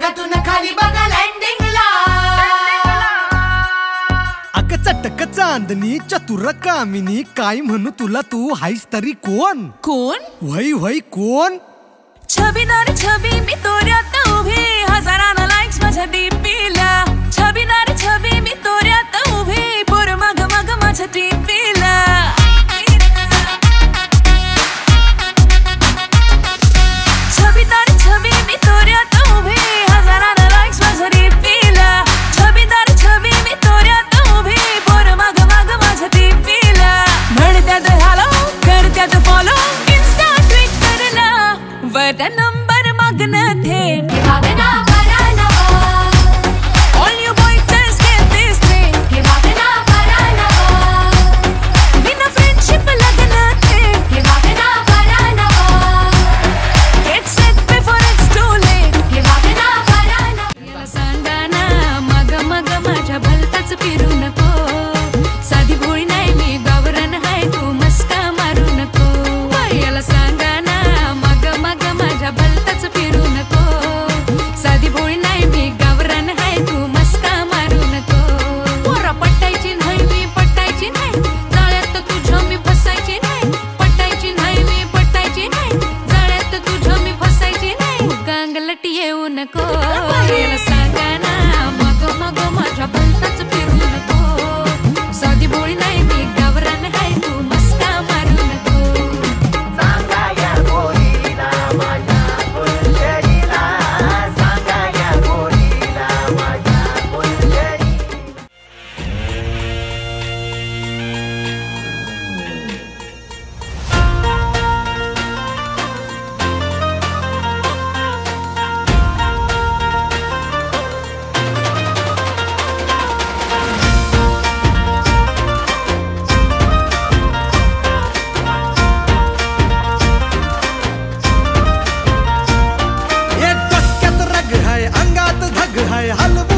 स्वर्गातून खाली बघा लँडिंगला। अग चटक चांदणी चतुर कामिनी, काय म्हणू तुला तू हायस तरी कोण? कोण? वही वही कोण? छबीदार छबी मी तोऱ्यात उभी, हजारांना लाईक्स माझ्या डीपीला। छबीदार छबी मी तोऱ्यात उभी, पोर मग मग माझ्या डीपीला। छबीदार छबी मी तोऱ्यात उभी, हजारांना लाईक्स माझ्या डीपीला। छबीदार छबी मी तोऱ्यात उभी, पोर मग मग माझ्या डीपीला। म्हणत्यात हॅलो करत्यात फॉलो, इन्स्टा ट्विटरला वर नंबर मागणं थेट। All you boys just get this thing, बिना friendship लग्न थेट। Get set before it's too late, याला सांगा ना मग मग माझ्या भलताच फिरू नको। साधी भोळी नाही मी गावरान हाय, तू मस्का मारू नको। याला सांगा ना मग मग माझ्या भलताच फिरू नको। साधी भोळी नाही मी गावरान हाय, तू मस्का मारू नको। पोरा पटायची नाही मी पटायची नाही, जाळ्यात तुझ्या मी फसायची नाही। पटायची नाही मी पटायची नाही, जाळ्यात तुझ्या मी फसायची नाही। गांगलट येऊ नको, याला सांगा ना मग मग माझ्या भलताच फिरू नको। साधी भोळी नाही मी गावरान हाय, तू मस्का मारू नको। सांगा या गोरीला माझ्या फुलझडीला, सांगा या गोरीला माझ्या फुलझडीला। एक डोक्यात रग हाय, अंगात धग हाय, हलवा